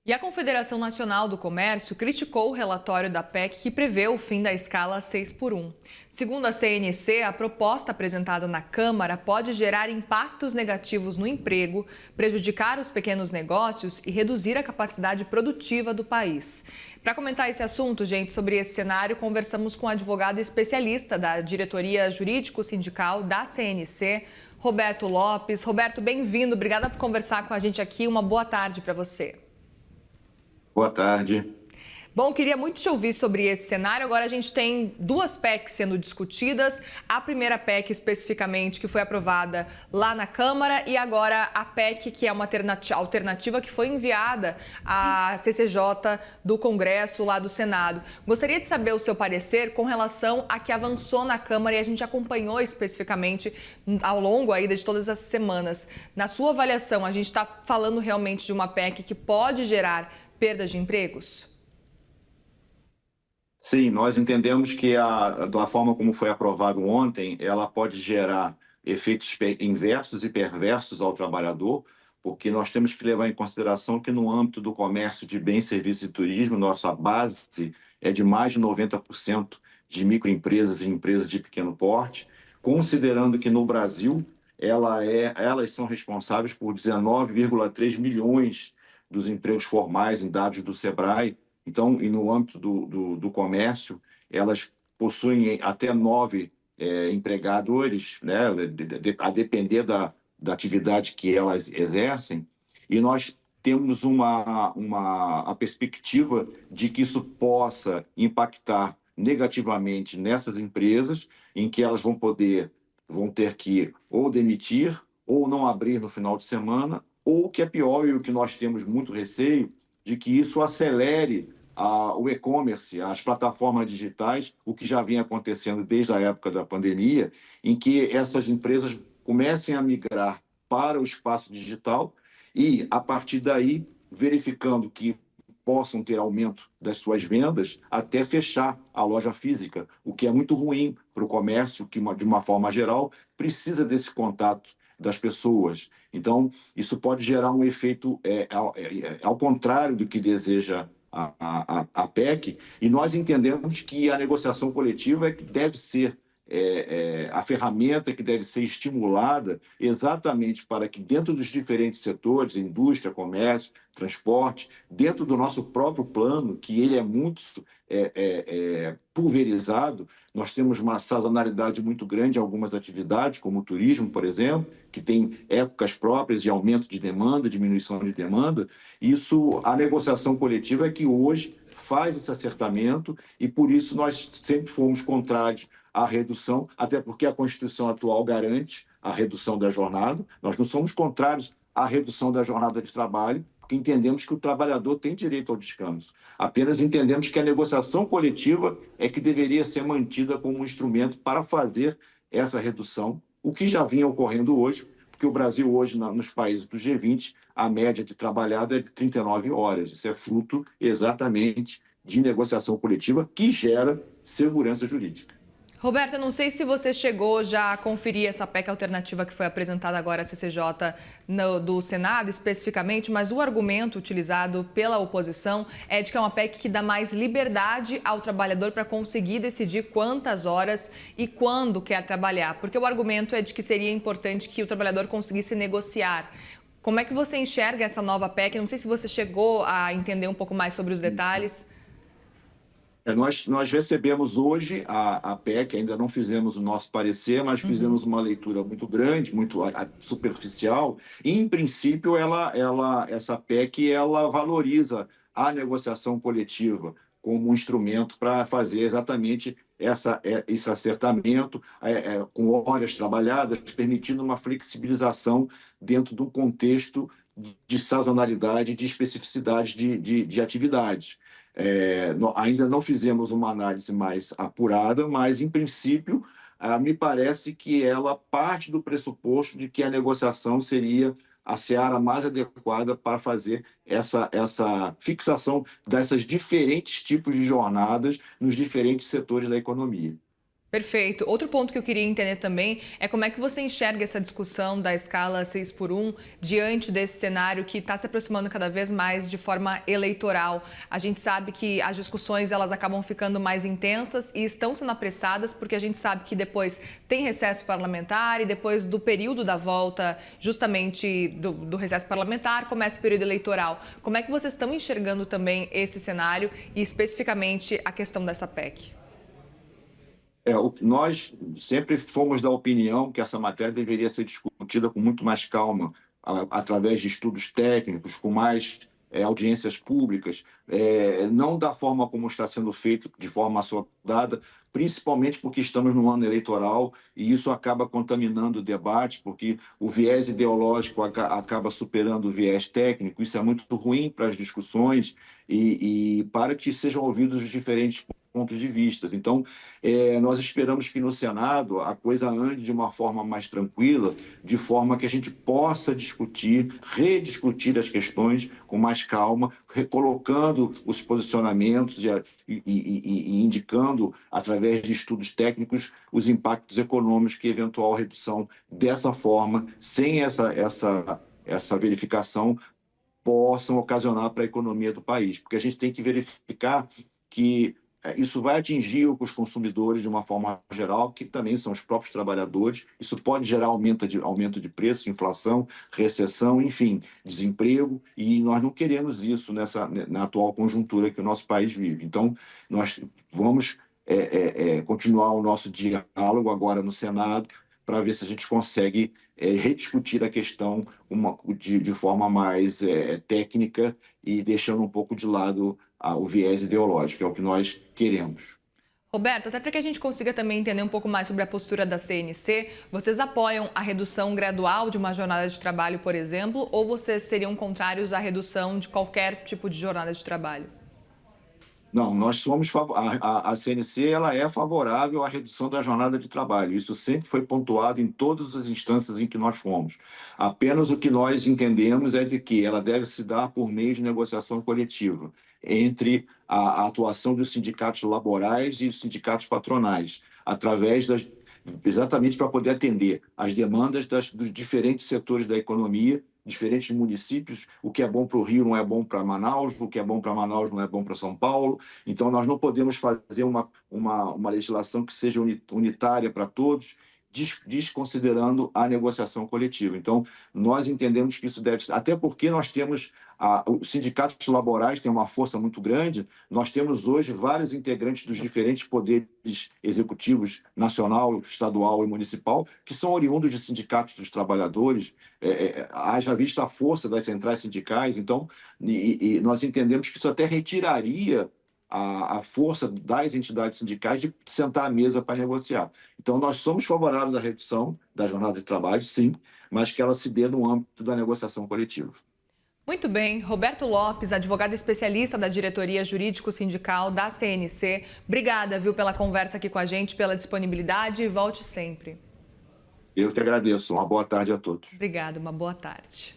E a Confederação Nacional do Comércio criticou o relatório da PEC que prevê o fim da escala 6 por 1. Segundo a CNC, a proposta apresentada na Câmara pode gerar impactos negativos no emprego, prejudicar os pequenos negócios e reduzir a capacidade produtiva do país. Para comentar esse assunto, gente, sobre esse cenário, conversamos com o advogado especialista da Diretoria Jurídico-Sindical da CNC, Roberto Lopes. Roberto, bem-vindo. Obrigada por conversar com a gente aqui. Uma boa tarde para você. Boa tarde. Bom, queria muito te ouvir sobre esse cenário. Agora a gente tem duas PECs sendo discutidas. A primeira PEC especificamente que foi aprovada lá na Câmara e agora a PEC que é uma alternativa que foi enviada à CCJ do Congresso lá do Senado. Gostaria de saber o seu parecer com relação a que avançou na Câmara e a gente acompanhou especificamente ao longo aí de todas as semanas. Na sua avaliação, a gente está falando realmente de uma PEC que pode gerar perda de empregos? Sim, nós entendemos que da forma como foi aprovado ontem, ela pode gerar efeitos inversos e perversos ao trabalhador, porque nós temos que levar em consideração que no âmbito do comércio de bens, serviços e turismo, nossa base é de mais de 90% de microempresas e empresas de pequeno porte, considerando que no Brasil elas são responsáveis por 19,3 milhões dos empregos formais em dados do Sebrae. Então, e no âmbito do comércio, elas possuem até 9 empregadores, né, a depender da atividade que elas exercem, e nós temos a perspectiva de que isso possa impactar negativamente nessas empresas, em que elas vão ter que ou demitir ou não abrir no final de semana, ou o que é pior e o que nós temos muito receio, de que isso acelere o e-commerce, as plataformas digitais, o que já vinha acontecendo desde a época da pandemia, em que essas empresas comecem a migrar para o espaço digital e, a partir daí, verificando que possam ter aumento das suas vendas, até fechar a loja física, o que é muito ruim para o comércio, que, de uma forma geral, precisa desse contato das pessoas. Então, isso pode gerar um efeito ao contrário do que deseja a PEC, e nós entendemos que a negociação coletiva é que deve ser a ferramenta que deve ser estimulada exatamente para que dentro dos diferentes setores, indústria, comércio, transporte, dentro do nosso próprio plano, que ele é muito pulverizado, nós temos uma sazonalidade muito grande em algumas atividades, como o turismo, por exemplo, que tem épocas próprias de aumento de demanda, diminuição de demanda. Isso, a negociação coletiva é que hoje faz esse acertamento e, por isso, nós sempre fomos contrários à redução, até porque a Constituição atual garante a redução da jornada. Nós não somos contrários à redução da jornada de trabalho, porque entendemos que o trabalhador tem direito ao descanso. Apenas entendemos que a negociação coletiva é que deveria ser mantida como um instrumento para fazer essa redução, o que já vinha ocorrendo hoje, porque o Brasil hoje, nos países do G20, a média de trabalhada é de 39 horas. Isso é fruto exatamente de negociação coletiva que gera segurança jurídica. Roberta, não sei se você chegou já a conferir essa PEC alternativa que foi apresentada agora à CCJ do Senado especificamente, mas o argumento utilizado pela oposição é de que é uma PEC que dá mais liberdade ao trabalhador para conseguir decidir quantas horas e quando quer trabalhar, porque o argumento é de que seria importante que o trabalhador conseguisse negociar. Como é que você enxerga essa nova PEC? Não sei se você chegou a entender um pouco mais sobre os detalhes. Nós recebemos hoje a PEC, ainda não fizemos o nosso parecer, mas fizemos uma leitura muito grande, muito superficial. E, em princípio, essa PEC ela valoriza a negociação coletiva como um instrumento para fazer exatamente esse acertamento com horas trabalhadas, permitindo uma flexibilização dentro do contexto de sazonalidade, de especificidade de atividades. Ainda não fizemos uma análise mais apurada, mas, em princípio, me parece que ela parte do pressuposto de que a negociação seria a seara mais adequada para fazer essa fixação dessas diferentes tipos de jornadas nos diferentes setores da economia. Perfeito. Outro ponto que eu queria entender também é como é que você enxerga essa discussão da escala 6 por 1 diante desse cenário que está se aproximando cada vez mais de forma eleitoral. A gente sabe que as discussões elas acabam ficando mais intensas e estão sendo apressadas porque a gente sabe que depois tem recesso parlamentar e depois do período da volta, justamente do recesso parlamentar, começa o período eleitoral. Como é que vocês estão enxergando também esse cenário e especificamente a questão dessa PEC? Nós sempre fomos da opinião que essa matéria deveria ser discutida com muito mais calma, através de estudos técnicos, com mais audiências públicas, não da forma como está sendo feito, de forma assodada, principalmente porque estamos num ano eleitoral e isso acaba contaminando o debate, porque o viés ideológico acaba superando o viés técnico. Isso é muito ruim para as discussões e para que sejam ouvidos os diferentes pontos de vista. Então, nós esperamos que no Senado a coisa ande de uma forma mais tranquila, de forma que a gente possa discutir, rediscutir as questões com mais calma, recolocando os posicionamentos e indicando, através de estudos técnicos, os impactos econômicos que eventual redução dessa forma, sem essa verificação, possam ocasionar para a economia do país. Porque a gente tem que verificar que isso vai atingir os consumidores de uma forma geral, que também são os próprios trabalhadores. Isso pode gerar aumento de preço, inflação, recessão, enfim, desemprego, e nós não queremos isso na atual conjuntura que o nosso país vive. Então, nós vamos continuar o nosso diálogo agora no Senado para ver se a gente consegue rediscutir a questão de forma mais técnica e deixando um pouco de lado o viés ideológico, é o que nós queremos. Roberto, até para que a gente consiga também entender um pouco mais sobre a postura da CNC, vocês apoiam a redução gradual de uma jornada de trabalho, por exemplo, ou vocês seriam contrários à redução de qualquer tipo de jornada de trabalho? Não, nós somos a CNC ela é favorável à redução da jornada de trabalho. Isso sempre foi pontuado em todas as instâncias em que nós fomos. Apenas o que nós entendemos é de que ela deve se dar por meio de negociação coletiva entre a atuação dos sindicatos laborais e os sindicatos patronais, exatamente para poder atender às demandas dos diferentes setores da economia, diferentes municípios. O que é bom para o Rio não é bom para Manaus, o que é bom para Manaus não é bom para São Paulo. Então, nós não podemos fazer uma legislação que seja unitária para todos, desconsiderando a negociação coletiva. Então, nós entendemos que isso deve ser, até porque nós temos os sindicatos laborais têm uma força muito grande. Nós temos hoje vários integrantes dos diferentes poderes executivos, nacional, estadual e municipal, que são oriundos de sindicatos dos trabalhadores, haja vista a força das centrais sindicais. Então, nós entendemos que isso até retiraria a força das entidades sindicais de sentar à mesa para negociar. Então, nós somos favoráveis à redução da jornada de trabalho, sim, mas que ela se dê no âmbito da negociação coletiva. Muito bem. Roberto Lopes, advogado especialista da Diretoria Jurídico-Sindical da CNC. Obrigada, viu, pela conversa aqui com a gente, pela disponibilidade e volte sempre. Eu que agradeço. Uma boa tarde a todos. Obrigada, uma boa tarde.